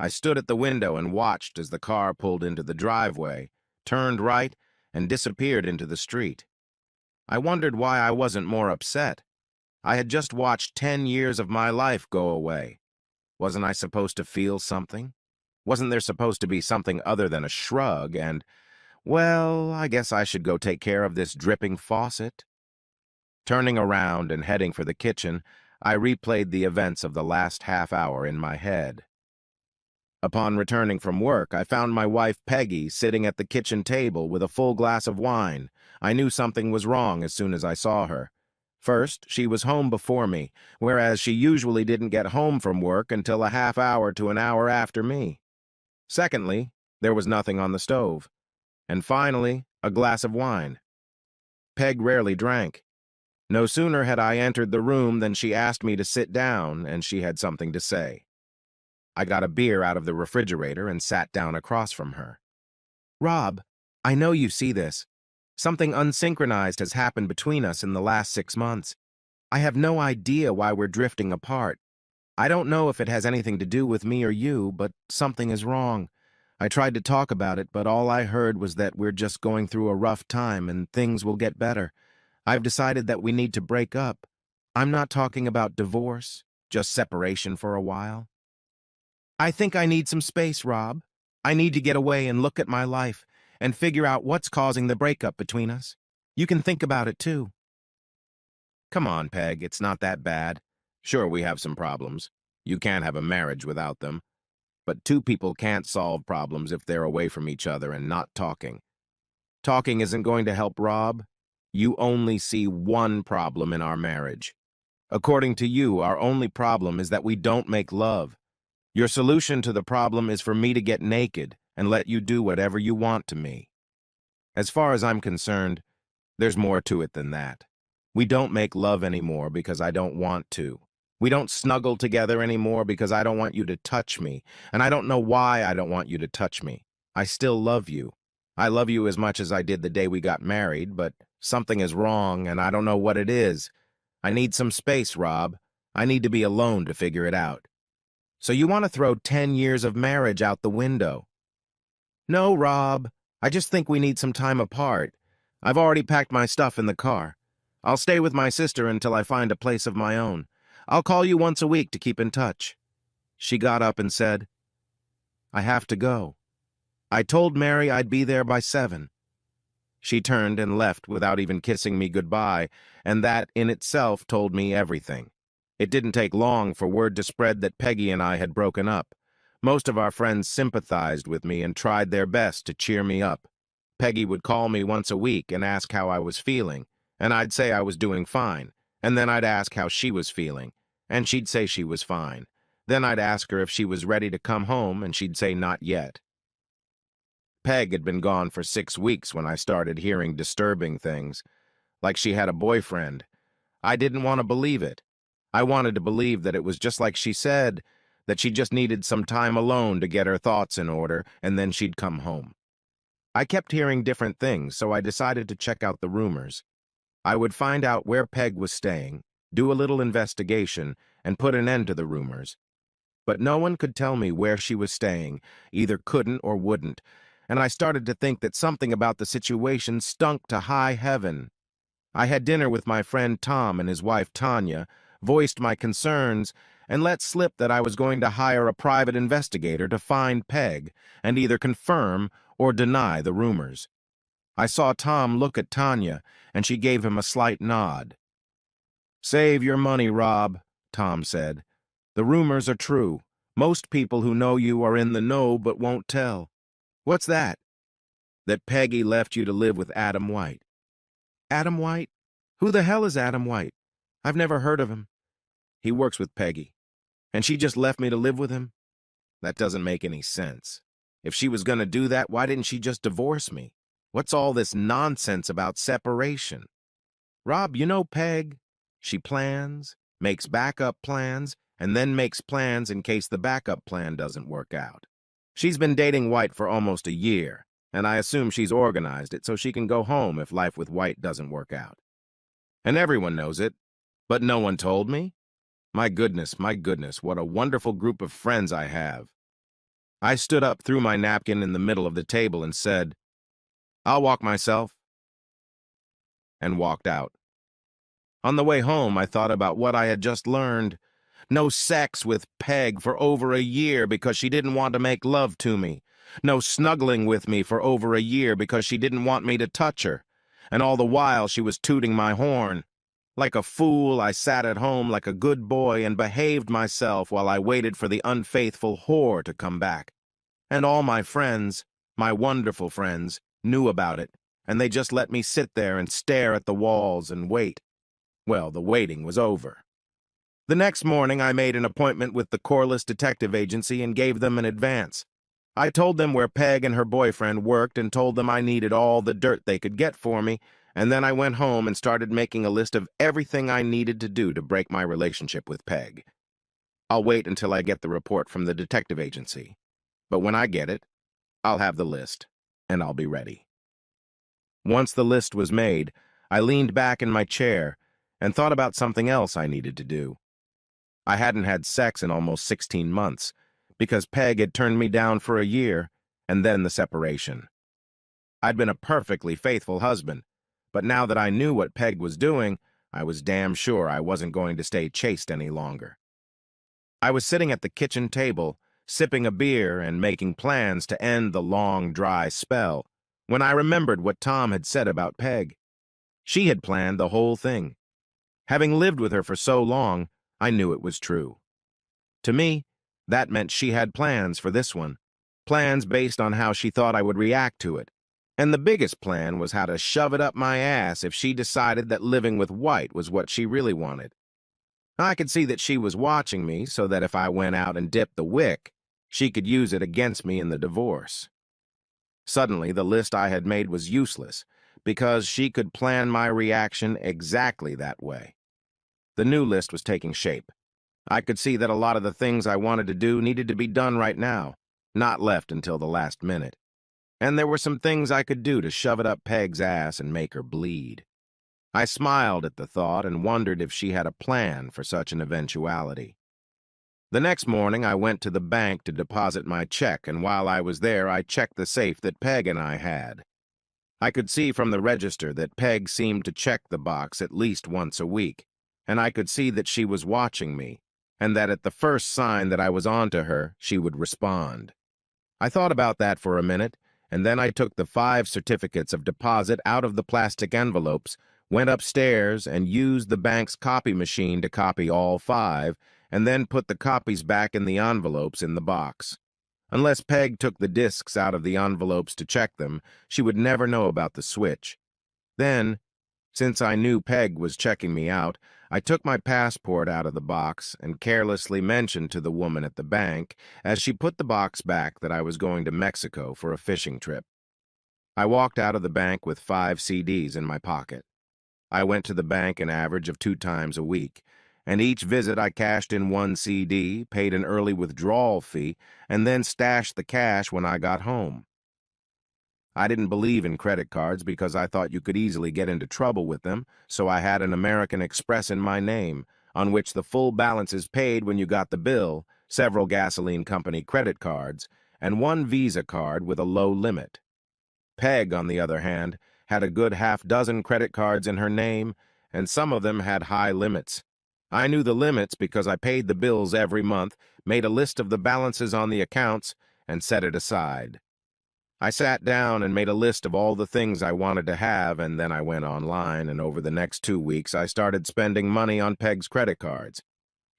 I stood at the window and watched as the car pulled into the driveway, turned right, and disappeared into the street. I wondered why I wasn't more upset. I had just watched 10 years of my life go away. Wasn't I supposed to feel something? Wasn't there supposed to be something other than a shrug and, well, I guess I should go take care of this dripping faucet? Turning around and heading for the kitchen, I replayed the events of the last half hour in my head. Upon returning from work, I found my wife Peggy sitting at the kitchen table with a full glass of wine. I knew something was wrong as soon as I saw her. First, she was home before me, whereas she usually didn't get home from work until a half hour to an hour after me. Secondly, there was nothing on the stove. And finally, a glass of wine. Peg rarely drank. No sooner had I entered the room than she asked me to sit down, and she had something to say. I got a beer out of the refrigerator and sat down across from her. "Rob, I know you see this. Something unsynchronized has happened between us in the last 6 months. I have no idea why we're drifting apart. I don't know if it has anything to do with me or you, but something is wrong. I tried to talk about it, but all I heard was that we're just going through a rough time and things will get better. I've decided that we need to break up. I'm not talking about divorce, just separation for a while. I think I need some space, Rob. I need to get away and look at my life and figure out what's causing the breakup between us. You can think about it too." "Come on, Peg, it's not that bad. Sure, we have some problems. You can't have a marriage without them. But two people can't solve problems if they're away from each other and not talking. Talking isn't going to help, Rob. You only see one problem in our marriage. According to you, our only problem is that we don't make love. Your solution to the problem is for me to get naked and let you do whatever you want to me. As far as I'm concerned, there's more to it than that. We don't make love anymore because I don't want to. We don't snuggle together anymore because I don't want you to touch me, and I don't know why I don't want you to touch me. I still love you. I love you as much as I did the day we got married, but something is wrong, and I don't know what it is. I need some space, Rob. I need to be alone to figure it out." "So you want to throw 10 years of marriage out the window?" "No, Rob. I just think we need some time apart. I've already packed my stuff in the car. I'll stay with my sister until I find a place of my own. I'll call you once a week to keep in touch." She got up and said, "I have to go. I told Mary I'd be there by 7. She turned and left without even kissing me goodbye, and that in itself told me everything. It didn't take long for word to spread that Peggy and I had broken up. Most of our friends sympathized with me and tried their best to cheer me up. Peggy would call me once a week and ask how I was feeling, and I'd say I was doing fine, and then I'd ask how she was feeling, and she'd say she was fine. Then I'd ask her if she was ready to come home, and she'd say not yet. Peg had been gone for 6 weeks when I started hearing disturbing things, like she had a boyfriend. I didn't want to believe it. I wanted to believe that it was just like she said, that she just needed some time alone to get her thoughts in order, and then she'd come home. I kept hearing different things, so I decided to check out the rumors. I would find out where Peg was staying, do a little investigation, and put an end to the rumors. But no one could tell me where she was staying, either couldn't or wouldn't, and I started to think that something about the situation stunk to high heaven. I had dinner with my friend Tom and his wife Tanya, voiced my concerns, and let slip that I was going to hire a private investigator to find Peg and either confirm or deny the rumors. I saw Tom look at Tanya, and she gave him a slight nod. "Save your money, Rob," Tom said. "The rumors are true. Most people who know you are in the know but won't tell." "What's that?" "That Peggy left you to live with Adam White." "Adam White? Who the hell is Adam White? I've never heard of him." "He works with Peggy. And she just left me to live with him? That doesn't make any sense. If she was going to do that, why didn't she just divorce me? What's all this nonsense about separation?" "Rob, you know Peg. She plans, makes backup plans, and then makes plans in case the backup plan doesn't work out. She's been dating White for almost a year, and I assume she's organized it so she can go home if life with White doesn't work out. And everyone knows it, but no one told me? My goodness, what a wonderful group of friends I have. I stood up, threw my napkin in the middle of the table, and said, "I'll walk myself," and walked out. On the way home, I thought about what I had just learned. No sex with Peg for over a year because she didn't want to make love to me. No snuggling with me for over a year because she didn't want me to touch her. And all the while she was tooting my horn. Like a fool, I sat at home like a good boy and behaved myself while I waited for the unfaithful whore to come back. And all my friends, my wonderful friends, knew about it, and they just let me sit there and stare at the walls and wait. Well, the waiting was over. The next morning, I made an appointment with the Corliss Detective Agency and gave them an advance. I told them where Peg and her boyfriend worked and told them I needed all the dirt they could get for me, and then I went home and started making a list of everything I needed to do to break my relationship with Peg. I'll wait until I get the report from the detective agency. But when I get it, I'll have the list, and I'll be ready. Once the list was made, I leaned back in my chair and thought about something else I needed to do. I hadn't had sex in almost 16 months, because Peg had turned me down for a year, and then the separation. I'd been a perfectly faithful husband, but now that I knew what Peg was doing, I was damn sure I wasn't going to stay chaste any longer. I was sitting at the kitchen table, sipping a beer and making plans to end the long, dry spell, when I remembered what Tom had said about Peg. She had planned the whole thing. Having lived with her for so long, I knew it was true. To me, that meant she had plans for this one, plans based on how she thought I would react to it. And the biggest plan was how to shove it up my ass if she decided that living with White was what she really wanted. I could see that she was watching me so that if I went out and dipped the wick, she could use it against me in the divorce. Suddenly, the list I had made was useless, because she could plan my reaction exactly that way. The new list was taking shape. I could see that a lot of the things I wanted to do needed to be done right now, not left until the last minute. And there were some things I could do to shove it up Peg's ass and make her bleed. I smiled at the thought and wondered if she had a plan for such an eventuality. The next morning, I went to the bank to deposit my check, and while I was there, I checked the safe that Peg and I had. I could see from the register that Peg seemed to check the box at least once a week, and I could see that she was watching me, and that at the first sign that I was on to her, she would respond. I thought about that for a minute, and then I took the 5 certificates of deposit out of the plastic envelopes, went upstairs, and used the bank's copy machine to copy all 5, and then put the copies back in the envelopes in the box. Unless Peg took the discs out of the envelopes to check them, she would never know about the switch. Then, since I knew Peg was checking me out, I took my passport out of the box and carelessly mentioned to the woman at the bank, as she put the box back, that I was going to Mexico for a fishing trip. I walked out of the bank with 5 CDs in my pocket. I went to the bank an average of 2 times a week, and each visit I cashed in 1 CD, paid an early withdrawal fee, and then stashed the cash when I got home. I didn't believe in credit cards because I thought you could easily get into trouble with them, so I had an American Express in my name, on which the full balance is paid when you got the bill, several gasoline company credit cards, and 1 Visa card with a low limit. Peg, on the other hand, had a good half-dozen credit cards in her name, and some of them had high limits. I knew the limits because I paid the bills every month, made a list of the balances on the accounts, and set it aside. I sat down and made a list of all the things I wanted to have, and then I went online, and over the next 2 weeks I started spending money on Peg's credit cards.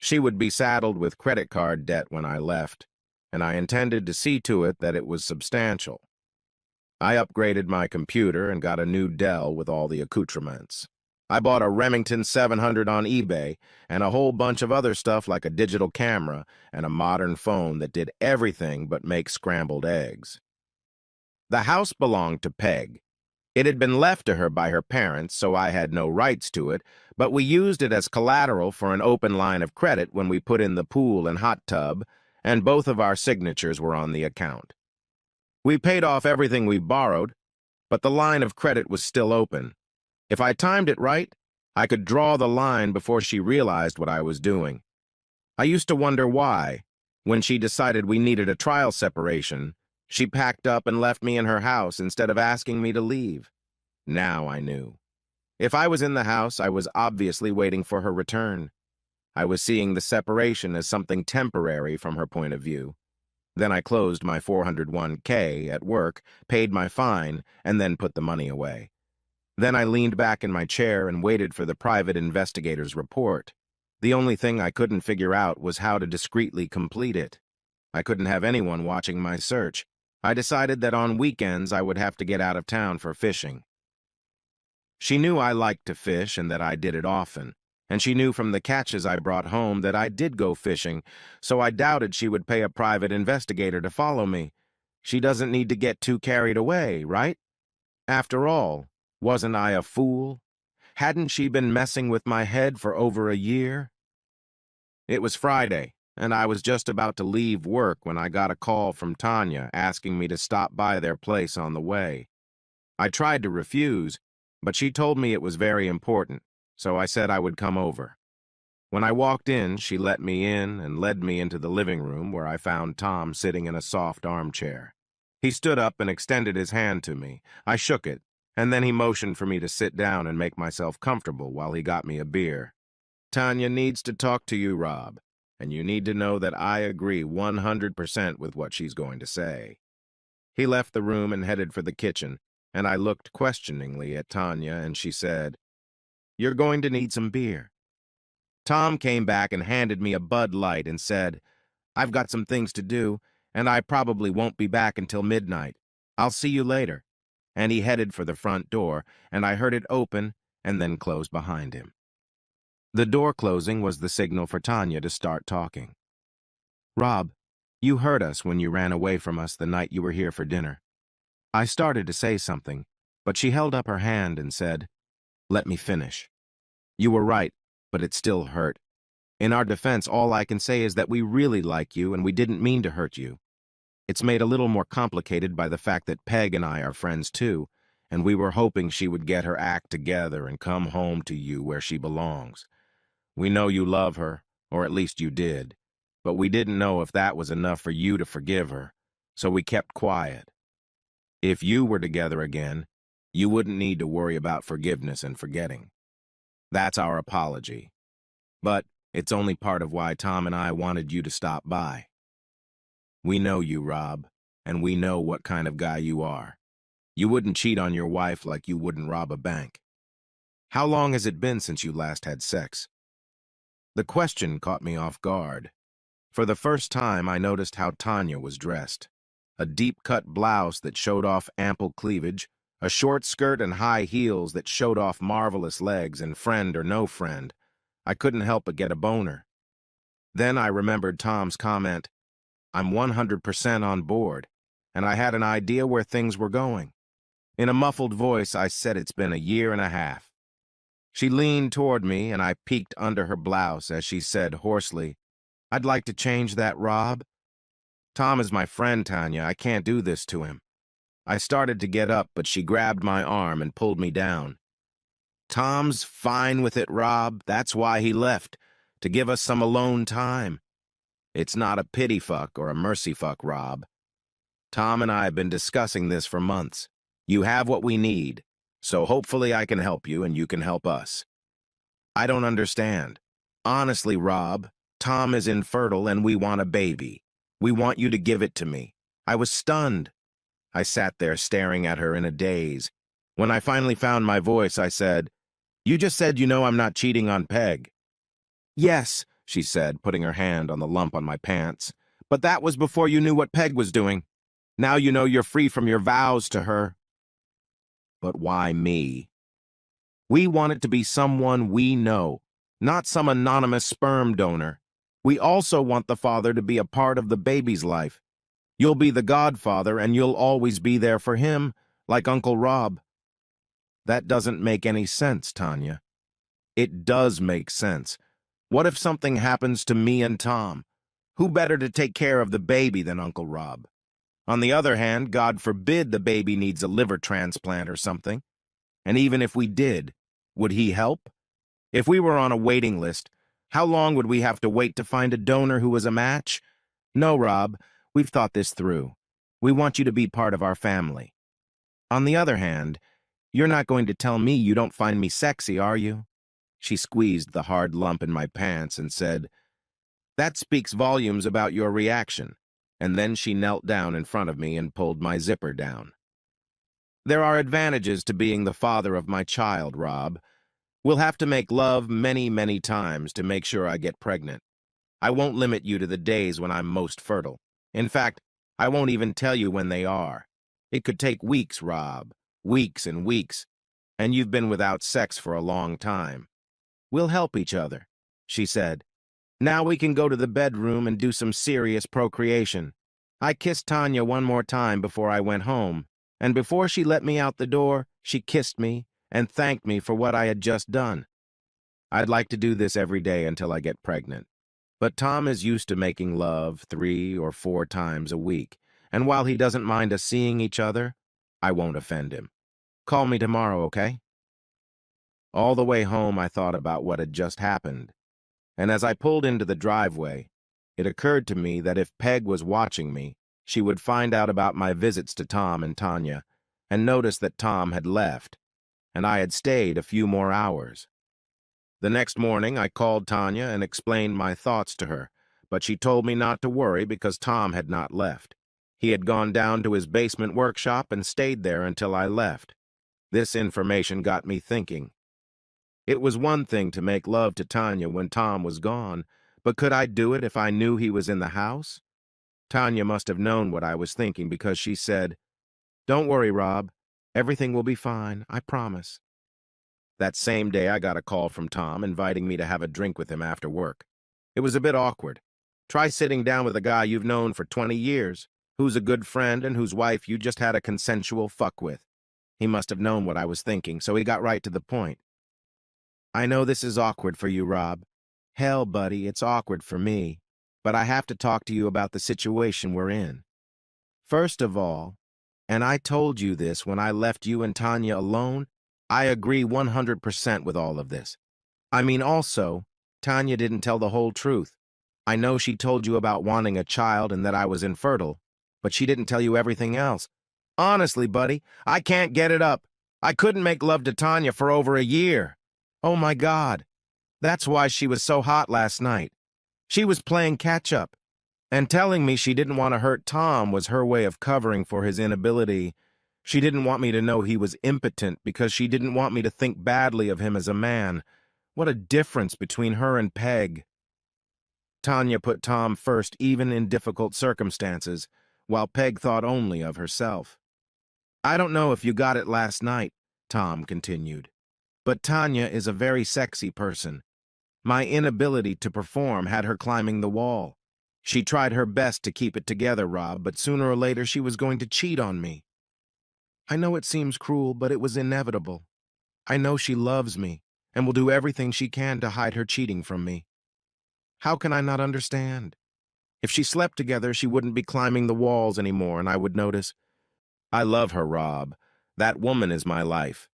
She would be saddled with credit card debt when I left, and I intended to see to it that it was substantial. I upgraded my computer and got a new Dell with all the accoutrements. I bought a Remington 700 on eBay and a whole bunch of other stuff like a digital camera and a modern phone that did everything but make scrambled eggs. The house belonged to Peg. It had been left to her by her parents, so I had no rights to it, but we used it as collateral for an open line of credit when we put in the pool and hot tub, and both of our signatures were on the account. We paid off everything we borrowed, but the line of credit was still open. If I timed it right, I could draw the line before she realized what I was doing. I used to wonder why. When she decided we needed a trial separation, she packed up and left me in her house instead of asking me to leave. Now I knew. If I was in the house, I was obviously waiting for her return. I was seeing the separation as something temporary from her point of view. Then I closed my 401k at work, paid my fine, and then put the money away. Then I leaned back in my chair and waited for the private investigator's report. The only thing I couldn't figure out was how to discreetly complete it. I couldn't have anyone watching my search. I decided that on weekends I would have to get out of town for fishing. She knew I liked to fish and that I did it often, and she knew from the catches I brought home that I did go fishing, so I doubted she would pay a private investigator to follow me. She doesn't need to get too carried away, right? After all, wasn't I a fool? Hadn't she been messing with my head for over a year? It was Friday, and I was just about to leave work when I got a call from Tanya asking me to stop by their place on the way. I tried to refuse, but she told me it was very important, so I said I would come over. When I walked in, she let me in and led me into the living room where I found Tom sitting in a soft armchair. He stood up and extended his hand to me. I shook it, and then he motioned for me to sit down and make myself comfortable while he got me a beer. Tanya needs to talk to you, Rob, and you need to know that I agree 100% with what she's going to say. He left the room and headed for the kitchen, and I looked questioningly at Tanya, and she said, "You're going to need some beer." Tom came back and handed me a Bud Light and said, "I've got some things to do, and I probably won't be back until midnight. I'll see you later." And he headed for the front door, and I heard it open and then close behind him. The door closing was the signal for Tanya to start talking. "Rob, you hurt us when you ran away from us the night you were here for dinner." I started to say something, but she held up her hand and said, "Let me finish. You were right, but it still hurt. In our defense, all I can say is that we really like you and we didn't mean to hurt you. It's made a little more complicated by the fact that Peg and I are friends too, and we were hoping she would get her act together and come home to you where she belongs. We know you love her, or at least you did, but we didn't know if that was enough for you to forgive her, so we kept quiet. If you were together again, you wouldn't need to worry about forgiveness and forgetting. That's our apology. But it's only part of why Tom and I wanted you to stop by. We know you, Rob, and we know what kind of guy you are. You wouldn't cheat on your wife like you wouldn't rob a bank. How long has it been since you last had sex?" The question caught me off guard. For the first time, I noticed how Tanya was dressed. A deep-cut blouse that showed off ample cleavage, a short skirt and high heels that showed off marvelous legs, and friend or no friend, I couldn't help but get a boner. Then I remembered Tom's comment, "I'm 100% on board," and I had an idea where things were going. In a muffled voice, I said it's been a year and a half. She leaned toward me, and I peeked under her blouse as she said hoarsely, "I'd like to change that, Rob. Tom is my friend, Tanya. I can't do this to him." I started to get up, but she grabbed my arm and pulled me down. "Tom's fine with it, Rob. That's why he left, to give us some alone time. It's not a pity fuck or a mercy fuck, Rob. Tom and I have been discussing this for months. You have what we need, so hopefully I can help you and you can help us." "I don't understand. Honestly, Rob, Tom is infertile and we want a baby. We want you to give it to me." I was stunned. I sat there staring at her in a daze. When I finally found my voice, I said, "You just said you know I'm not cheating on Peg." "Yes," she said, putting her hand on the lump on my pants. "But that was before you knew what Peg was doing. Now you know you're free from your vows to her." "But why me?" "We want it to be someone we know, not some anonymous sperm donor. We also want the father to be a part of the baby's life. You'll be the godfather, and you'll always be there for him, like Uncle Rob." "That doesn't make any sense, Tanya." "It does make sense. What if something happens to me and Tom? Who better to take care of the baby than Uncle Rob? On the other hand, God forbid the baby needs a liver transplant or something. And even if we did, would he help? If we were on a waiting list, how long would we have to wait to find a donor who was a match? No, Rob, we've thought this through. We want you to be part of our family. On the other hand, you're not going to tell me you don't find me sexy, are you? She squeezed the hard lump in my pants and said, "That speaks volumes about your reaction." And then she knelt down in front of me and pulled my zipper down. There are advantages to being the father of my child, Rob. We'll have to make love many, many times to make sure I get pregnant. I won't limit you to the days when I'm most fertile. In fact, I won't even tell you when they are. It could take weeks, Rob. Weeks and weeks. And you've been without sex for a long time. We'll help each other, she said. Now we can go to the bedroom and do some serious procreation. I kissed Tanya one more time before I went home, and before she let me out the door, she kissed me and thanked me for what I had just done. I'd like to do this every day until I get pregnant. But Tom is used to making love 3 or 4 times a week, and while he doesn't mind us seeing each other, I won't offend him. Call me tomorrow, okay? All the way home, I thought about what had just happened, and as I pulled into the driveway, it occurred to me that if Peg was watching me, she would find out about my visits to Tom and Tanya, and notice that Tom had left, and I had stayed a few more hours. The next morning, I called Tanya and explained my thoughts to her, but she told me not to worry because Tom had not left. He had gone down to his basement workshop and stayed there until I left. This information got me thinking. It was one thing to make love to Tanya when Tom was gone, but could I do it if I knew he was in the house? Tanya must have known what I was thinking because she said, "Don't worry, Rob. Everything will be fine, I promise." That same day, I got a call from Tom inviting me to have a drink with him after work. It was a bit awkward. Try sitting down with a guy you've known for 20 years, who's a good friend and whose wife you just had a consensual fuck with. He must have known what I was thinking, so he got right to the point. "I know this is awkward for you, Rob. Hell, buddy, it's awkward for me. But I have to talk to you about the situation we're in. First of all, and I told you this when I left you and Tanya alone, I agree 100% with all of this. I mean, also, Tanya didn't tell the whole truth. I know she told you about wanting a child and that I was infertile, but she didn't tell you everything else. Honestly, buddy, I can't get it up. I couldn't make love to Tanya for over a year. Oh my God. That's why she was so hot last night. She was playing catch-up, and telling me she didn't want to hurt Tom was her way of covering for his inability. She didn't want me to know he was impotent because she didn't want me to think badly of him as a man. What a difference between her and Peg. Tanya put Tom first even in difficult circumstances, while Peg thought only of herself. "I don't know if you got it last night," Tom continued, "but Tanya is a very sexy person. My inability to perform had her climbing the wall. She tried her best to keep it together, Rob, but sooner or later she was going to cheat on me. I know it seems cruel, but it was inevitable. I know she loves me and will do everything she can to hide her cheating from me. How can I not understand? If she slept together, she wouldn't be climbing the walls anymore, and I would notice. I love her, Rob. That woman is my life.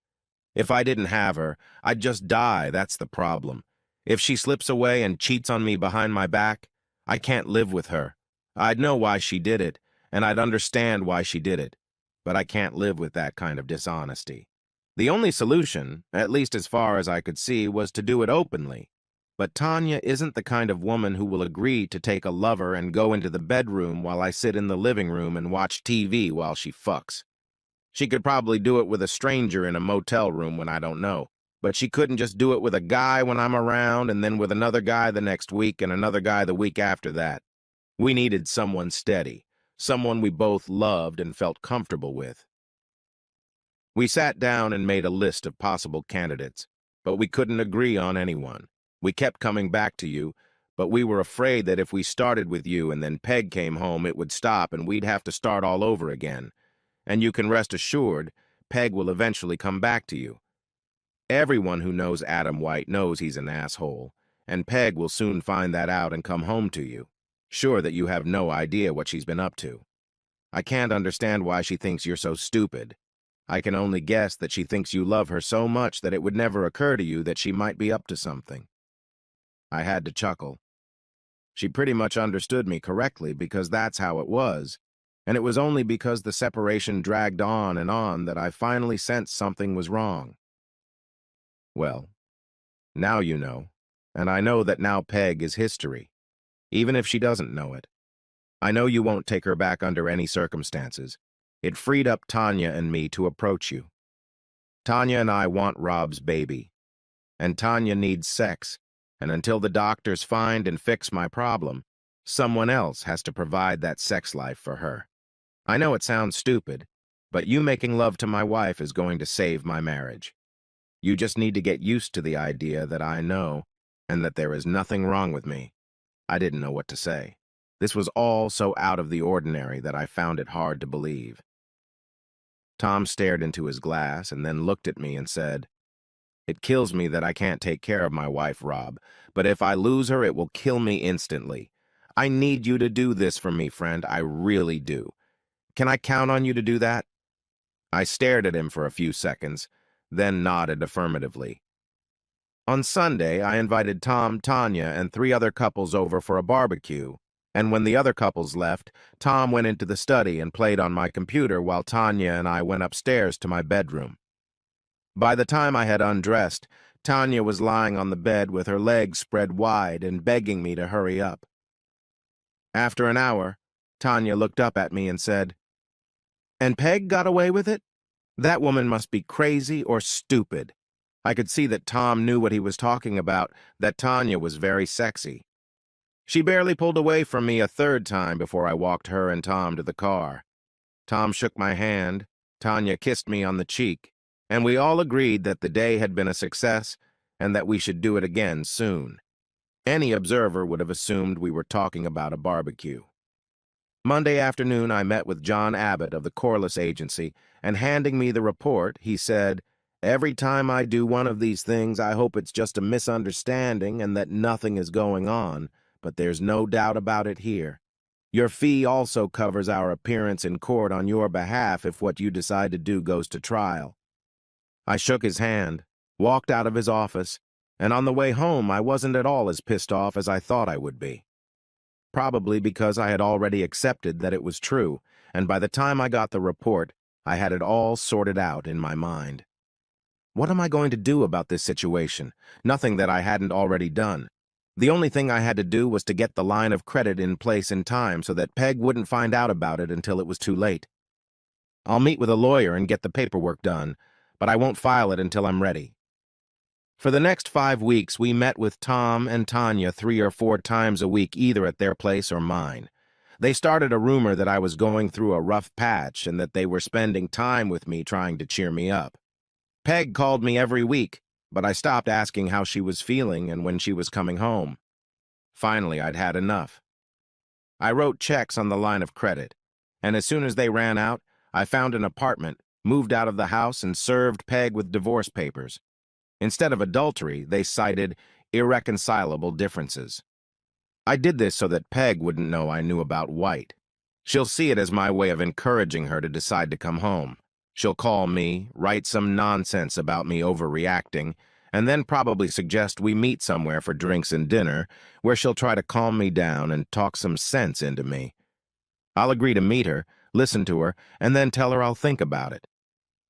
If I didn't have her, I'd just die, that's the problem. If she slips away and cheats on me behind my back, I can't live with her. I'd know why she did it, and I'd understand why she did it. But I can't live with that kind of dishonesty. The only solution, at least as far as I could see, was to do it openly. But Tanya isn't the kind of woman who will agree to take a lover and go into the bedroom while I sit in the living room and watch TV while she fucks. She could probably do it with a stranger in a motel room when I don't know, but she couldn't just do it with a guy when I'm around and then with another guy the next week and another guy the week after that. We needed someone steady, someone we both loved and felt comfortable with. We sat down and made a list of possible candidates, but we couldn't agree on anyone. We kept coming back to you, but we were afraid that if we started with you and then Peg came home, it would stop and we'd have to start all over again. And you can rest assured, Peg will eventually come back to you. Everyone who knows Adam White knows he's an asshole, and Peg will soon find that out and come home to you, sure that you have no idea what she's been up to. I can't understand why she thinks you're so stupid. I can only guess that she thinks you love her so much that it would never occur to you that she might be up to something. I had to chuckle. She pretty much understood me correctly because that's how it was. And it was only because the separation dragged on that I finally sensed something was wrong. Well, now you know. And I know that now Peg is history, even if she doesn't know it. I know you won't take her back under any circumstances. It freed up Tanya and me to approach you. Tanya and I want Rob's baby, and Tanya needs sex, and until the doctors find and fix my problem, someone else has to provide that sex life for her. I know it sounds stupid, but you making love to my wife is going to save my marriage. You just need to get used to the idea that I know and that there is nothing wrong with me. I didn't know what to say. This was all so out of the ordinary that I found it hard to believe. Tom stared into his glass and then looked at me and said, "It kills me that I can't take care of my wife, Rob, but if I lose her, it will kill me instantly. I need you to do this for me, friend. I really do. Can I count on you to do that?" I stared at him for a few seconds, then nodded affirmatively. On Sunday, I invited Tom, Tanya, and 3 other couples over for a barbecue, and when the other couples left, Tom went into the study and played on my computer while Tanya and I went upstairs to my bedroom. By the time I had undressed, Tanya was lying on the bed with her legs spread wide and begging me to hurry up. After an hour, Tanya looked up at me and said, "And Peg got away with it? That woman must be crazy or stupid." I could see that Tom knew what he was talking about, that Tanya was very sexy. She barely pulled away from me a third time before I walked her and Tom to the car. Tom shook my hand, Tanya kissed me on the cheek, and we all agreed that the day had been a success and that we should do it again soon. Any observer would have assumed we were talking about a barbecue. Monday afternoon, I met with John Abbott of the Corliss Agency, and handing me the report, he said, "Every time I do one of these things, I hope it's just a misunderstanding and that nothing is going on, but there's no doubt about it here. Your fee also covers our appearance in court on your behalf if what you decide to do goes to trial." I shook his hand, walked out of his office, and on the way home I wasn't at all as pissed off as I thought I would be. Probably because I had already accepted that it was true, and by the time I got the report, I had it all sorted out in my mind. What am I going to do about this situation? Nothing that I hadn't already done. The only thing I had to do was to get the line of credit in place in time so that Peg wouldn't find out about it until it was too late. I'll meet with a lawyer and get the paperwork done, but I won't file it until I'm ready. For the next 5 weeks, we met with Tom and Tanya 3 or 4 times a week, either at their place or mine. They started a rumor that I was going through a rough patch and that they were spending time with me trying to cheer me up. Peg called me every week, but I stopped asking how she was feeling and when she was coming home. Finally, I'd had enough. I wrote checks on the line of credit, and as soon as they ran out, I found an apartment, moved out of the house, and served Peg with divorce papers. Instead of adultery, they cited irreconcilable differences. I did this so that Peg wouldn't know I knew about White. She'll see it as my way of encouraging her to decide to come home. She'll call me, write some nonsense about me overreacting, and then probably suggest we meet somewhere for drinks and dinner, where she'll try to calm me down and talk some sense into me. I'll agree to meet her, listen to her, and then tell her I'll think about it.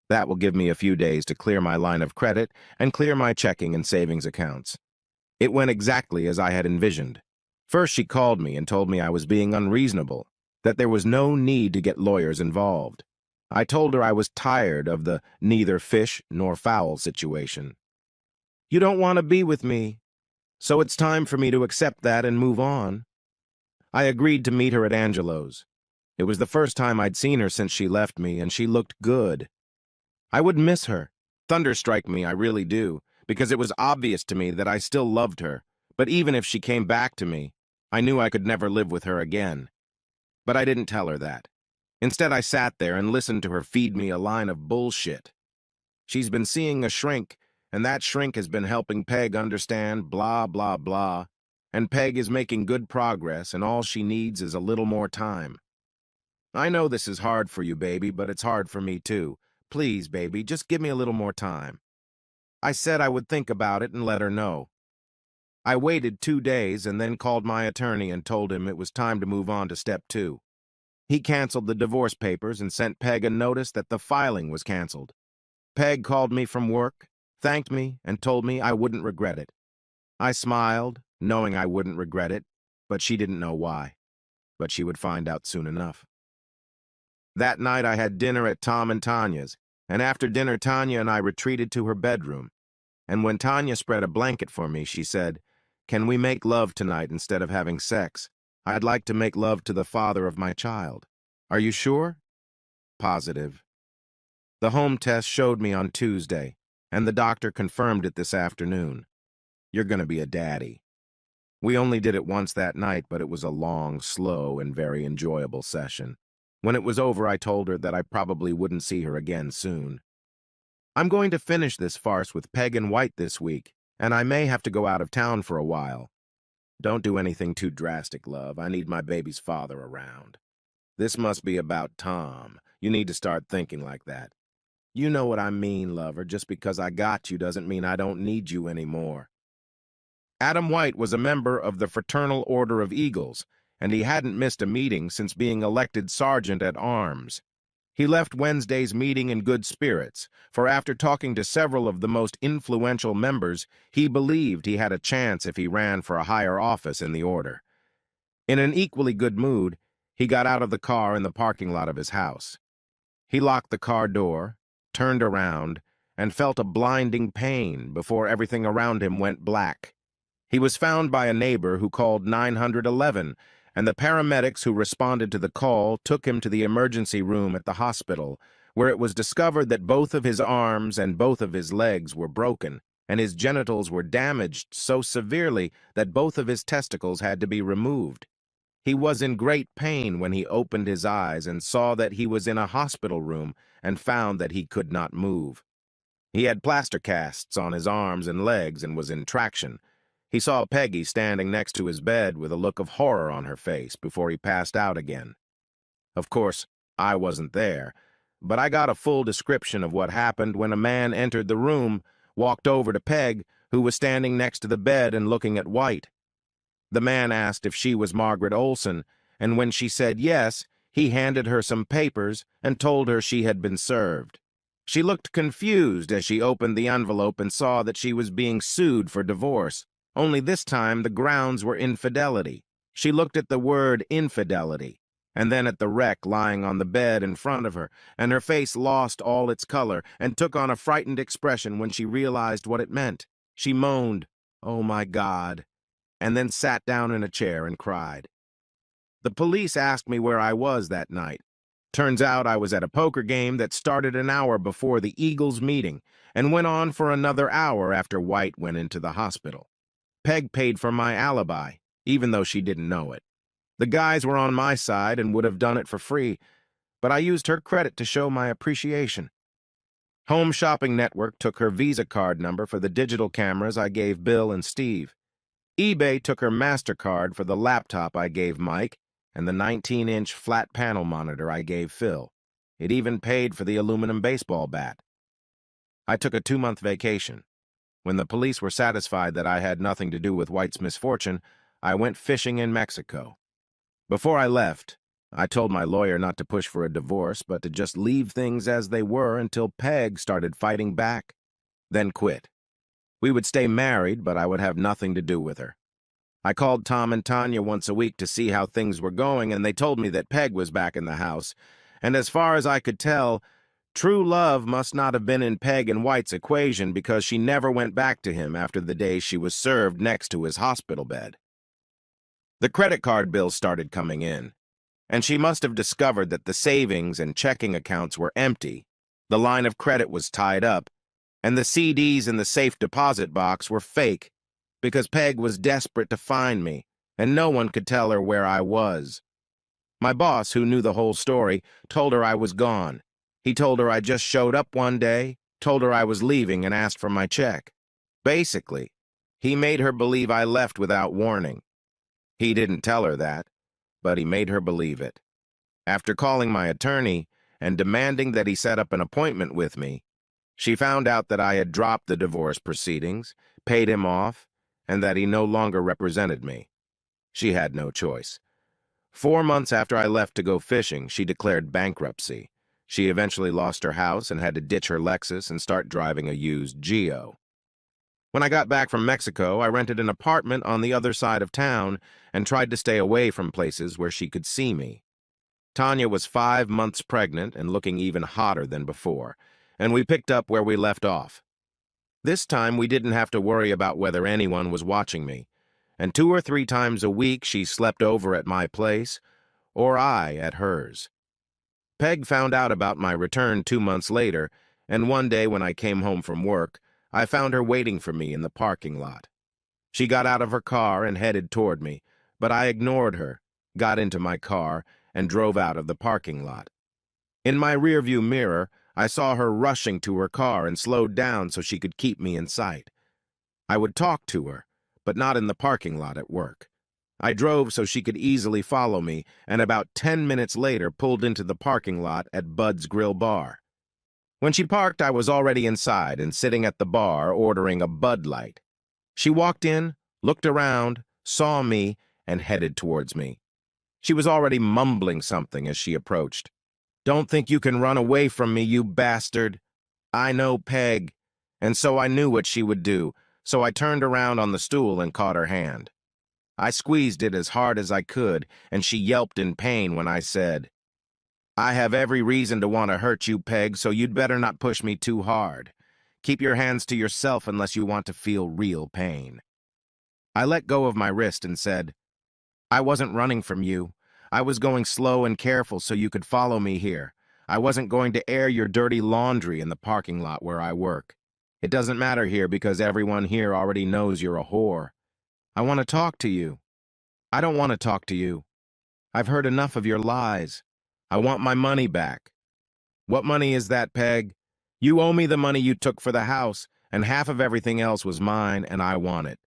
That will give me a few days to clear my line of credit and clear my checking and savings accounts. It went exactly as I had envisioned. First, she called me and told me I was being unreasonable, that there was no need to get lawyers involved. I told her I was tired of the neither fish nor fowl situation. "You don't want to be with me, so it's time for me to accept that and move on." I agreed to meet her at Angelo's. It was the first time I'd seen her since she left me, and she looked good. I would miss her. Thunderstrike me, I really do, because it was obvious to me that I still loved her, but even if she came back to me, I knew I could never live with her again. But I didn't tell her that. Instead, I sat there and listened to her feed me a line of bullshit. She's been seeing a shrink, and that shrink has been helping Peg understand blah, blah, blah, and Peg is making good progress, and all she needs is a little more time. I know this is hard for you, baby, but it's hard for me too. Please, baby, just give me a little more time. I said I would think about it and let her know. I waited 2 days and then called my attorney and told him it was time to move on to step 2. He canceled the divorce papers and sent Peg a notice that the filing was canceled. Peg called me from work, thanked me, and told me I wouldn't regret it. I smiled, knowing I wouldn't regret it, but she didn't know why. But she would find out soon enough. That night I had dinner at Tom and Tanya's, and after dinner Tanya and I retreated to her bedroom. And when Tanya spread a blanket for me, she said, "Can we make love tonight instead of having sex? I'd like to make love to the father of my child." "Are you sure?" "Positive." The home test showed me on Tuesday, and the doctor confirmed it this afternoon. "You're going to be a daddy." We only did it once that night, but it was a long, slow, and very enjoyable session. When it was over, I told her that I probably wouldn't see her again soon. I'm going to finish this farce with Peg and White this week, and I may have to go out of town for a while. Don't do anything too drastic, love. I need my baby's father around. This must be about Tom. You need to start thinking like that. You know what I mean, lover. Just because I got you doesn't mean I don't need you anymore. Adam White was a member of the Fraternal Order of Eagles, and he hadn't missed a meeting since being elected Sergeant at Arms. He left Wednesday's meeting in good spirits, for after talking to several of the most influential members, he believed he had a chance if he ran for a higher office in the order. In an equally good mood, he got out of the car in the parking lot of his house. He locked the car door, turned around, and felt a blinding pain before everything around him went black. He was found by a neighbor who called 911, and the paramedics who responded to the call took him to the emergency room at the hospital, where it was discovered that both of his arms and both of his legs were broken, and his genitals were damaged so severely that both of his testicles had to be removed. He was in great pain when he opened his eyes and saw that he was in a hospital room and found that he could not move. He had plaster casts on his arms and legs and was in traction. He saw Peggy standing next to his bed with a look of horror on her face before he passed out again. Of course, I wasn't there, but I got a full description of what happened when a man entered the room, walked over to Peg, who was standing next to the bed and looking at White. The man asked if she was Margaret Olson, and when she said yes, he handed her some papers and told her she had been served. She looked confused as she opened the envelope and saw that she was being sued for divorce. Only this time the grounds were infidelity. She looked at the word infidelity, and then at the wreck lying on the bed in front of her, and her face lost all its color and took on a frightened expression when she realized what it meant. She moaned, "Oh my God," and then sat down in a chair and cried. The police asked me where I was that night. Turns out I was at a poker game that started an hour before the Eagles meeting and went on for another hour after White went into the hospital. Peg paid for my alibi, even though she didn't know it. The guys were on my side and would have done it for free, but I used her credit to show my appreciation. Home Shopping Network took her Visa card number for the digital cameras I gave Bill and Steve. eBay took her MasterCard for the laptop I gave Mike and the 19-inch flat panel monitor I gave Phil. It even paid for the aluminum baseball bat. I took a 2-month vacation. When the police were satisfied that I had nothing to do with White's misfortune, I went fishing in Mexico. Before I left, I told my lawyer not to push for a divorce, but to just leave things as they were until Peg started fighting back, then quit. We would stay married, but I would have nothing to do with her. I called Tom and Tanya once a week to see how things were going, and they told me that Peg was back in the house. And as far as I could tell, true love must not have been in Peg and White's equation because she never went back to him after the day she was served next to his hospital bed. The credit card bills started coming in, and she must have discovered that the savings and checking accounts were empty, the line of credit was tied up, and the CDs in the safe deposit box were fake because Peg was desperate to find me, and no one could tell her where I was. My boss, who knew the whole story, told her I was gone. He told her I just showed up one day, told her I was leaving, and asked for my check. Basically, he made her believe I left without warning. He didn't tell her that, but he made her believe it. After calling my attorney and demanding that he set up an appointment with me, she found out that I had dropped the divorce proceedings, paid him off, and that he no longer represented me. She had no choice. 4 months after I left to go fishing, she declared bankruptcy. She eventually lost her house and had to ditch her Lexus and start driving a used Geo. When I got back from Mexico, I rented an apartment on the other side of town and tried to stay away from places where she could see me. Tanya was 5 months pregnant and looking even hotter than before, and we picked up where we left off. This time we didn't have to worry about whether anyone was watching me, and 2 or 3 times a week she slept over at my place, or I at hers. Peg found out about my return 2 months later, and one day when I came home from work, I found her waiting for me in the parking lot. She got out of her car and headed toward me, but I ignored her, got into my car, and drove out of the parking lot. In my rearview mirror, I saw her rushing to her car and slowed down so she could keep me in sight. I would talk to her, but not in the parking lot at work. I drove so she could easily follow me, and about 10 minutes later pulled into the parking lot at Bud's Grill Bar. When she parked, I was already inside and sitting at the bar ordering a Bud Light. She walked in, looked around, saw me, and headed towards me. She was already mumbling something as she approached. "Don't think you can run away from me, you bastard." I know Peg, and so I knew what she would do, so I turned around on the stool and caught her hand. I squeezed it as hard as I could, and she yelped in pain when I said, "I have every reason to want to hurt you, Peg, so you'd better not push me too hard. Keep your hands to yourself unless you want to feel real pain." I let go of my wrist and said, "I wasn't running from you. I was going slow and careful so you could follow me here. I wasn't going to air your dirty laundry in the parking lot where I work. It doesn't matter here because everyone here already knows you're a whore. I want to talk to you." "I don't want to talk to you. I've heard enough of your lies. I want my money back." "What money is that, Peg? You owe me the money you took for the house, and half of everything else was mine, and I want it."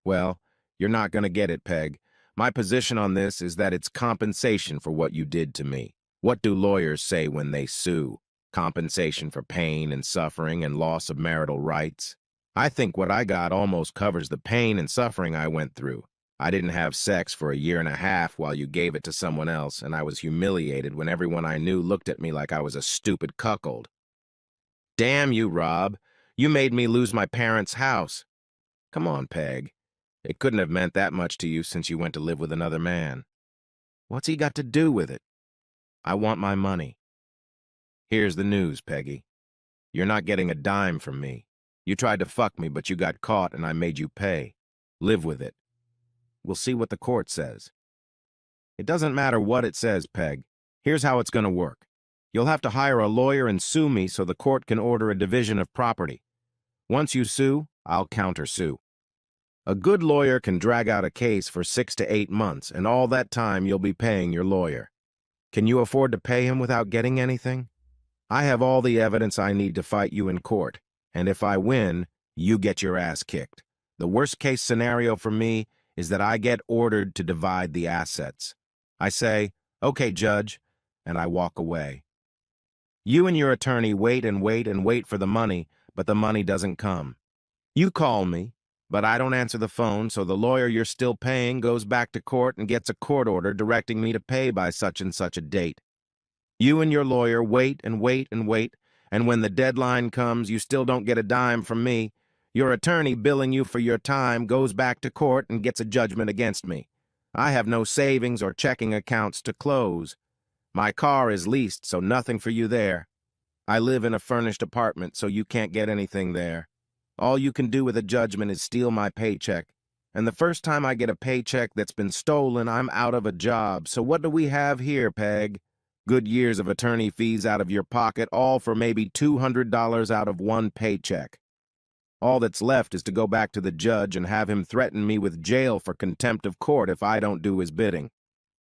"Well, you're not going to get it, Peg. My position on this is that it's compensation for what you did to me. What do lawyers say when they sue? Compensation for pain and suffering and loss of marital rights. I think what I got almost covers the pain and suffering I went through. I didn't have sex for a year and a half while you gave it to someone else, and I was humiliated when everyone I knew looked at me like I was a stupid cuckold." "Damn you, Rob. You made me lose my parents' house." "Come on, Peg. It couldn't have meant that much to you since you went to live with another man." "What's he got to do with it?" "I want my money." "Here's the news, Peggy. You're not getting a dime from me. You tried to fuck me, but you got caught and I made you pay. Live with it. We'll see what the court says." "It doesn't matter what it says, Peg. Here's how it's going to work. You'll have to hire a lawyer and sue me so the court can order a division of property. Once you sue, I'll countersue. A good lawyer can drag out a case for 6 to 8 months, and all that time you'll be paying your lawyer. Can you afford to pay him without getting anything? I have all the evidence I need to fight you in court, and if I win, you get your ass kicked. The worst-case scenario for me is that I get ordered to divide the assets. I say, 'Okay, Judge,' and I walk away. You and your attorney wait and wait and wait for the money, but the money doesn't come. You call me, but I don't answer the phone, so the lawyer you're still paying goes back to court and gets a court order directing me to pay by such and such a date. You and your lawyer wait and wait and wait, and when the deadline comes, you still don't get a dime from me. Your attorney billing you for your time goes back to court and gets a judgment against me. I have no savings or checking accounts to close. My car is leased, so nothing for you there. I live in a furnished apartment, so you can't get anything there. All you can do with a judgment is steal my paycheck. And the first time I get a paycheck that's been stolen, I'm out of a job. So what do we have here, Peg? Good years of attorney fees out of your pocket, all for maybe $200 out of one paycheck. All that's left is to go back to the judge and have him threaten me with jail for contempt of court if I don't do his bidding.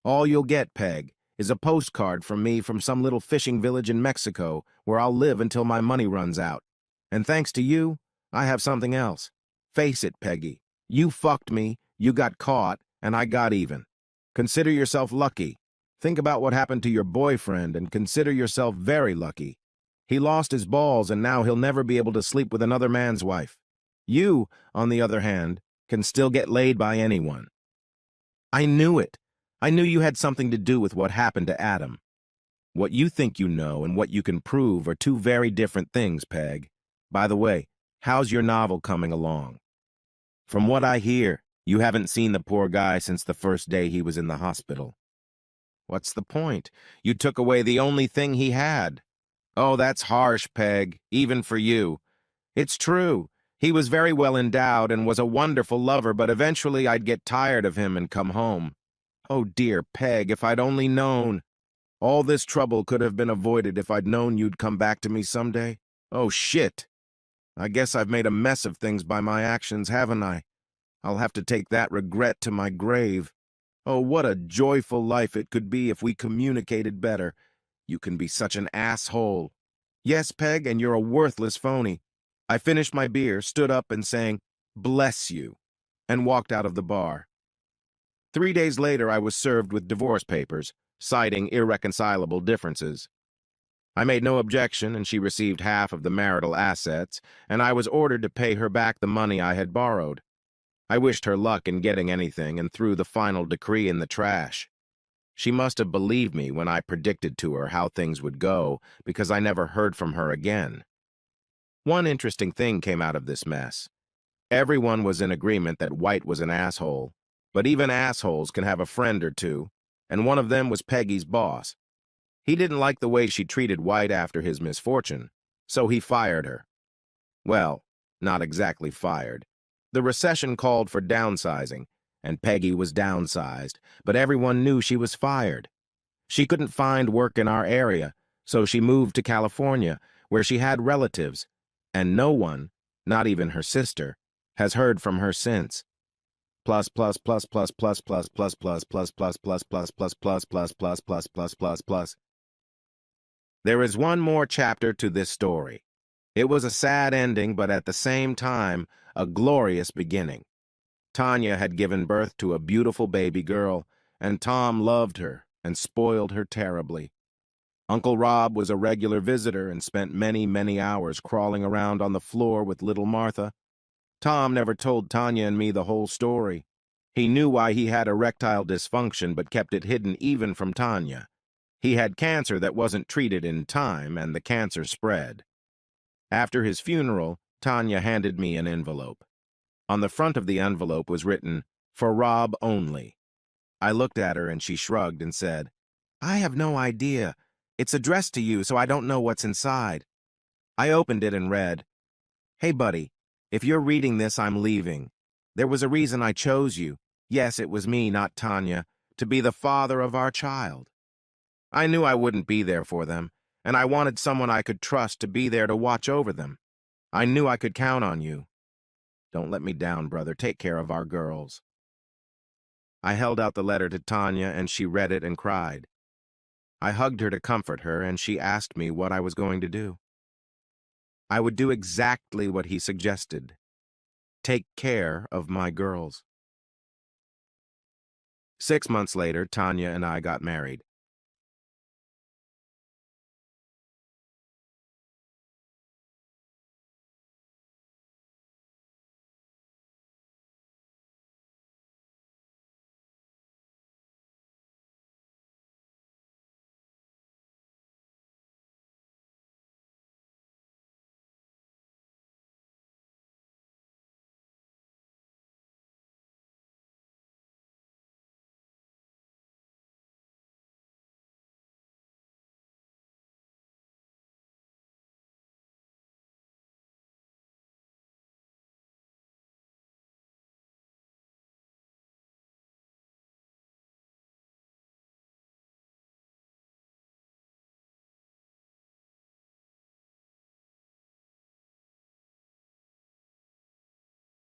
All you'll get, Peg, is a postcard from me from some little fishing village in Mexico where I'll live until my money runs out. And thanks to you, I have something else. Face it, Peggy. You fucked me, you got caught, and I got even. Consider yourself lucky. Think about what happened to your boyfriend and consider yourself very lucky. He lost his balls and now he'll never be able to sleep with another man's wife. You, on the other hand, can still get laid by anyone. I knew it. I knew you had something to do with what happened to Adam. What you think you know and what you can prove are two very different things, Peg. By the way, how's your novel coming along? From what I hear, you haven't seen the poor guy since the first day he was in the hospital. What's the point? You took away the only thing he had. Oh, that's harsh, Peg, even for you. It's true. He was very well endowed and was a wonderful lover, but eventually I'd get tired of him and come home. Oh, dear Peg, if I'd only known. All this trouble could have been avoided if I'd known you'd come back to me someday. Oh, shit. I guess I've made a mess of things by my actions, haven't I? I'll have to take that regret to my grave. Oh, what a joyful life it could be if we communicated better. You can be such an asshole. Yes, Peg, and you're a worthless phony. I finished my beer, stood up and sang, "Bless you," and walked out of the bar. 3 days later, I was served with divorce papers, citing irreconcilable differences. I made no objection, and she received half of the marital assets, and I was ordered to pay her back the money I had borrowed. I wished her luck in getting anything and threw the final decree in the trash. She must have believed me when I predicted to her how things would go, because I never heard from her again. One interesting thing came out of this mess. Everyone was in agreement that White was an asshole, but even assholes can have a friend or two, and one of them was Peggy's boss. He didn't like the way she treated White after his misfortune, so he fired her. Well, not exactly fired. The recession called for downsizing, and Peggy was downsized, but everyone knew she was fired. She couldn't find work in our area, so she moved to California, where she had relatives, and no one, not even her sister, has heard from her since. Plus plus plus plus plus plus plus plus plus plus plus plus plus plus plus plus plus plus plus plus. There is one more chapter to this story. It was a sad ending, but at the same time, a glorious beginning. Tanya had given birth to a beautiful baby girl, and Tom loved her and spoiled her terribly. Uncle Rob was a regular visitor and spent many, many hours crawling around on the floor with little Martha. Tom never told Tanya and me the whole story. He knew why he had erectile dysfunction but kept it hidden even from Tanya. He had cancer that wasn't treated in time, and the cancer spread. After his funeral, Tanya handed me an envelope. On the front of the envelope was written, "For Rob only." I looked at her and she shrugged and said, "I have no idea. It's addressed to you, so I don't know what's inside." I opened it and read, "Hey, buddy, if you're reading this, I'm leaving. There was a reason I chose you. Yes, it was me, not Tanya, to be the father of our child. I knew I wouldn't be there for them, and I wanted someone I could trust to be there to watch over them. I knew I could count on you. Don't let me down, brother. Take care of our girls." I held out the letter to Tanya, and she read it and cried. I hugged her to comfort her, and she asked me what I was going to do. I would do exactly what he suggested. Take care of my girls. 6 months later, Tanya and I got married.